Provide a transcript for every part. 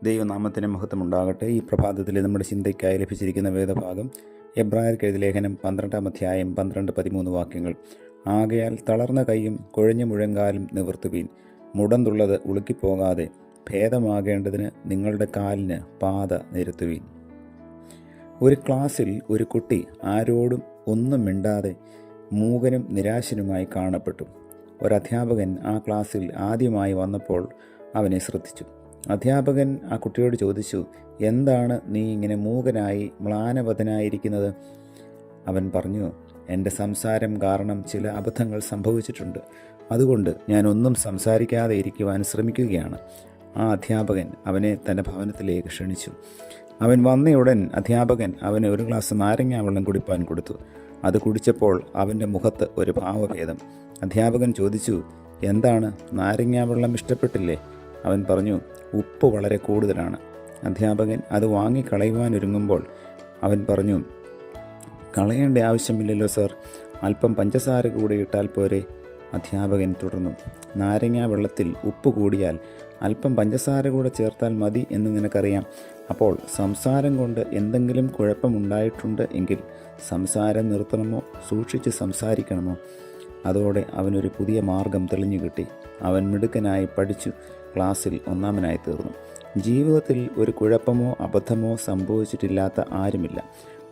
ദൈവനാമത്തിന് മഹത്വമുണ്ടാകട്ടെ. ഈ പ്രഭാതത്തിൽ നമ്മുടെ ചിന്തയ്ക്കായി ലഭിച്ചിരിക്കുന്ന വേദഭാഗം എബ്രായർക്ക് എഴുതിയ ലേഖനം 12-ാം അധ്യായം 12-13 വാക്യങ്ങൾ. ആകയാൽ തളർന്ന കൈയും കുഴഞ്ഞ മുഴങ്കാലും നിവർത്തുവീൻ, മുടന്തുള്ളത് ഉളുക്കിപ്പോകാതെ ഭേദമാകേണ്ടതിന് നിങ്ങളുടെ കാലിന് പാത നിരത്തുവീൻ. ഒരു ക്ലാസ്സിൽ ഒരു കുട്ടി ആരോടും ഒന്നും മിണ്ടാതെ മൂകനും നിരാശനുമായി കാണപ്പെട്ടു. ഒരധ്യാപകൻ ആ ക്ലാസ്സിൽ ആദ്യമായി വന്നപ്പോൾ അവനെ ശ്രദ്ധിച്ചു. അധ്യാപകൻ ആ കുട്ടിയോട് ചോദിച്ചു, എന്താണ് നീ ഇങ്ങനെ മൂകനായി മ്ലാനവദനായിരിക്കുന്നത്? അവൻ പറഞ്ഞു, എൻ്റെ സംസാരം കാരണം ചില അബദ്ധങ്ങൾ സംഭവിച്ചിട്ടുണ്ട്, അതുകൊണ്ട് ഞാനൊന്നും സംസാരിക്കാതെ ഇരിക്കുവാൻ ശ്രമിക്കുകയാണ്. ആ അധ്യാപകൻ അവനെ തൻ്റെ ഭവനത്തിലേക്ക് ക്ഷണിച്ചു. അവൻ വന്നയുടൻ അധ്യാപകൻ അവന് ഒരു ഗ്ലാസ് നാരങ്ങാ വെള്ളം കുടിപ്പാൻ കൊടുത്തു. അത് കുടിച്ചപ്പോൾ അവൻ്റെ മുഖത്ത് ഒരു ഭാവഭേദം. അധ്യാപകൻ ചോദിച്ചു, എന്താണ്, നാരങ്ങാ വെള്ളം ഇഷ്ടപ്പെട്ടില്ലേ? അവൻ പറഞ്ഞു, ഉപ്പ് വളരെ കൂടുതലാണ്. അധ്യാപകൻ അത് വാങ്ങിക്കളയുവാനൊരുങ്ങുമ്പോൾ അവൻ പറഞ്ഞു, കളയേണ്ട ആവശ്യമില്ലല്ലോ സർ, അല്പം പഞ്ചസാര കൂടി ഇട്ടാൽ പോരെ? അധ്യാപകൻ തുടർന്നു, നാരങ്ങാ വെള്ളത്തിൽ ഉപ്പ് കൂടിയാൽ അല്പം പഞ്ചസാര കൂടെ ചേർത്താൽ മതി എന്ന് നിനക്കറിയാം. അപ്പോൾ സംസാരം കൊണ്ട് എന്തെങ്കിലും കുഴപ്പമുണ്ടായിട്ടുണ്ട് എങ്കിൽ സംസാരം നിർത്തണമോ സൂക്ഷിച്ച് സംസാരിക്കണമോ? അതോടെ അവനൊരു പുതിയ മാർഗം തെളിഞ്ഞു കിട്ടി. അവൻ മിടുക്കനായി പഠിച്ചു ക്ലാസ്സിൽ ഒന്നാമനായി തീർന്നു. ജീവിതത്തിൽ ഒരു കുഴപ്പമോ അബദ്ധമോ സംഭവിച്ചിട്ടില്ലാത്ത ആരുമില്ല.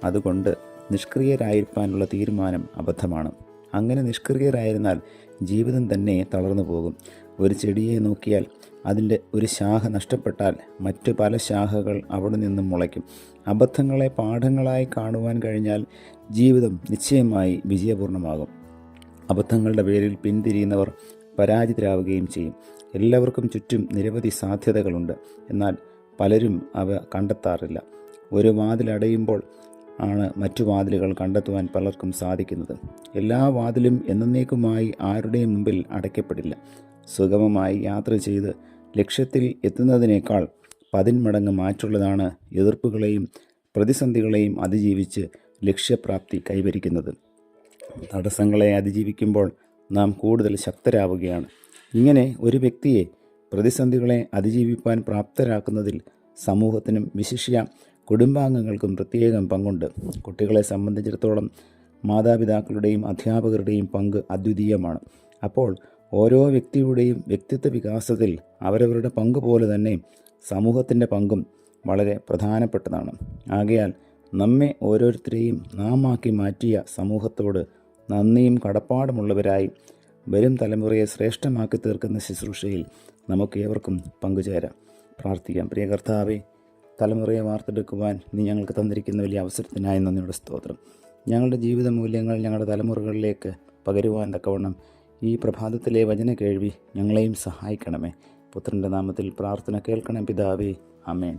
അതുകൊണ്ട് നിഷ്ക്രിയരായിരിക്കാനുള്ള തീരുമാനം അബദ്ധമാണ്. അങ്ങനെ നിഷ്ക്രിയരായിരുന്നാൽ ജീവിതം തന്നെ തളർന്നു പോകും. ഒരു ചെടിയെ നോക്കിയാൽ അതിൻ്റെ ഒരു ശാഖ നഷ്ടപ്പെട്ടാൽ മറ്റു പല ശാഖകൾ അവിടെ നിന്നും മുളയ്ക്കും. അബദ്ധങ്ങളെ പാഠങ്ങളായി കാണുവാൻ കഴിഞ്ഞാൽ ജീവിതം നിശ്ചയമായി വിജയപൂർണ്ണമാകും. അബദ്ധങ്ങളുടെ പേരിൽ പിന്തിരിയുന്നവർ പരാജിതരാവുകയും ചെയ്യും. എല്ലാവർക്കും ചുറ്റും നിരവധി സാധ്യതകളുണ്ട്, എന്നാൽ പലരും അവ കണ്ടെത്താറില്ല. ഒരു വാതിലടയുമ്പോൾ ആണ് മറ്റു വാതിലുകൾ കണ്ടെത്തുവാൻ പലർക്കും സാധിക്കുന്നത്. എല്ലാ വാതിലും എന്നേക്കുമായി ആരുടെയും മുമ്പിൽ അടയ്ക്കപ്പെടില്ല. സുഗമമായി യാത്ര ചെയ്ത് ലക്ഷ്യത്തിൽ എത്തുന്നതിനേക്കാൾ 10 മടങ്ങ് മാറ്റുള്ളതാണ് എതിർപ്പുകളെയും പ്രതിസന്ധികളെയും അതിജീവിച്ച് ലക്ഷ്യപ്രാപ്തി കൈവരിക്കുന്നത്. തടസ്സങ്ങളെ അതിജീവിക്കുമ്പോൾ നാം കൂടുതൽ ശക്തരാവുകയാണ്. ഇങ്ങനെ ഒരു വ്യക്തിയെ പ്രതിസന്ധികളെ അതിജീവിപ്പാൻ പ്രാപ്തരാക്കുന്നതിൽ സമൂഹത്തിനും വിശിഷ്യ കുടുംബാംഗങ്ങൾക്കും പ്രത്യേകം പങ്കുണ്ട്. കുട്ടികളെ സംബന്ധിച്ചിടത്തോളം മാതാപിതാക്കളുടെയും അധ്യാപകരുടെയും പങ്ക് അദ്വിതീയമാണ്. അപ്പോൾ ഓരോ വ്യക്തിയുടെയും വ്യക്തിത്വ വികാസത്തിൽ അവരവരുടെ പങ്ക് പോലെ തന്നെ സമൂഹത്തിൻ്റെ പങ്കും വളരെ പ്രധാനപ്പെട്ടതാണ്. ആകയാൽ നമ്മെ ഓരോരുത്തരെയും നാമാക്കി മാറ്റിയ സമൂഹത്തോട് നന്ദിയും കടപ്പാടുമുള്ളവരായി വരും തലമുറയെ ശ്രേഷ്ഠമാക്കി തീർക്കുന്ന ശുശ്രൂഷയിൽ നമുക്ക് ഏവർക്കും പങ്കുചേരാം. പ്രാർത്ഥിക്കാം. പ്രിയ കർത്താവേ, തലമുറയെ വാർത്തെടുക്കുവാൻ നീ ഞങ്ങൾക്ക് തന്നിരിക്കുന്ന വലിയ അവസരത്തിനായി നന്ദിയുടെ സ്തോത്രം. ഞങ്ങളുടെ ജീവിത മൂല്യങ്ങൾ ഞങ്ങളുടെ തലമുറകളിലേക്ക് പകരുവാൻ തക്കവണ്ണം ഈ പ്രഭാതത്തിലെ വചന കേൾവി ഞങ്ങളെയും സഹായിക്കണമേ. പുത്രൻ്റെ നാമത്തിൽ പ്രാർത്ഥന കേൾക്കണം പിതാവേ. ആമേൻ.